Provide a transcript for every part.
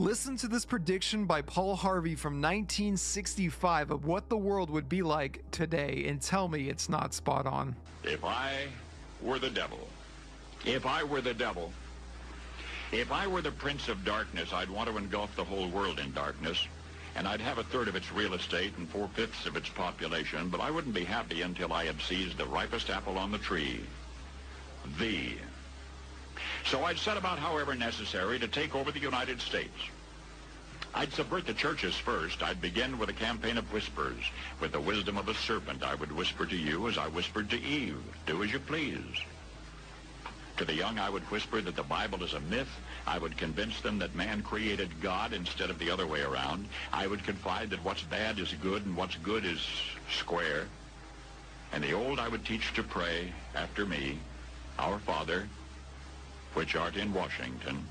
Listen to this prediction by Paul Harvey from 1965 of what the world would be like today and tell me it's not spot on. If I were the devil, if I were the devil, if I were the prince of darkness, I'd want to engulf the whole world in darkness, and I'd have a third of its real estate and 4/5 of its population, but I wouldn't be happy until I had seized the ripest apple on the tree, thee. So I'd set about, however necessary, to take over the United States. I'd subvert the churches first. I'd begin with a campaign of whispers. With the wisdom of a serpent, I would whisper to you as I whispered to Eve, do as you please. To the young, I would whisper that the Bible is a myth. I would convince them that man created God instead of the other way around. I would confide that what's bad is good and what's good is square. And the old I would teach to pray after me, Our Father, which art in Washington.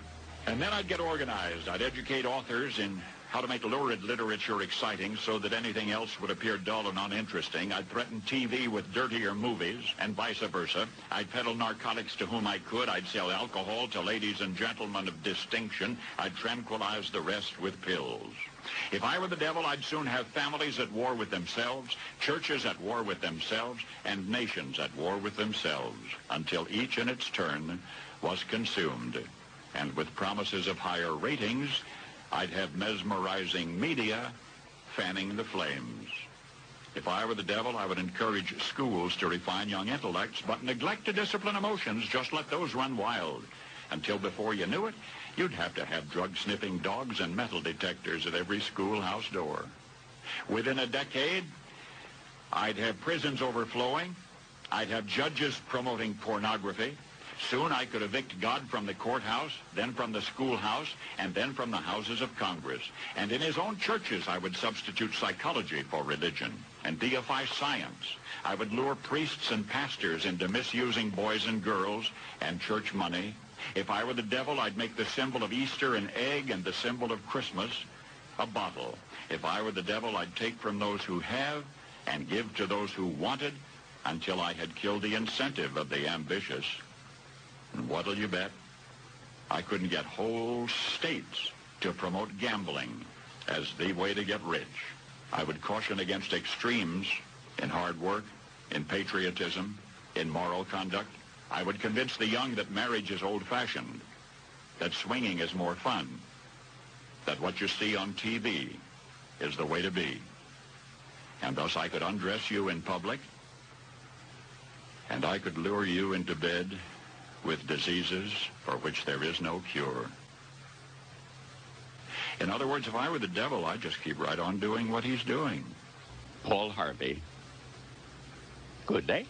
And then I'd get organized. I'd educate authors in how to make lurid literature exciting so that anything else would appear dull and uninteresting. I'd threaten TV with dirtier movies and vice versa. I'd peddle narcotics to whom I could. I'd sell alcohol to ladies and gentlemen of distinction. I'd tranquilize the rest with pills. If I were the devil, I'd soon have families at war with themselves, churches at war with themselves, and nations at war with themselves, until each in its turn was consumed. And with promises of higher ratings, I'd have mesmerizing media fanning the flames. If I were the devil, I would encourage schools to refine young intellects, but neglect to discipline emotions. Just let those run wild. Until before you knew it, you'd have to have drug-sniffing dogs and metal detectors at every schoolhouse door. Within a decade, I'd have prisons overflowing. I'd have judges promoting pornography. Soon I could evict God from the courthouse, then from the schoolhouse, and then from the houses of Congress. And in his own churches, I would substitute psychology for religion and deify science. I would lure priests and pastors into misusing boys and girls and church money. If I were the devil, I'd make the symbol of Easter an egg and the symbol of Christmas a bottle. If I were the devil, I'd take from those who have and give to those who wanted until I had killed the incentive of the ambitious. And what'll you bet? I couldn't get whole states to promote gambling as the way to get rich. I would caution against extremes in hard work, in patriotism, in moral conduct. I would convince the young that marriage is old-fashioned, that swinging is more fun, that what you see on TV is the way to be. And thus I could undress you in public, and I could lure you into bed with diseases for which there is no cure. In other words, if I were the devil, I'd just keep right on doing what he's doing. Paul Harvey. Good day.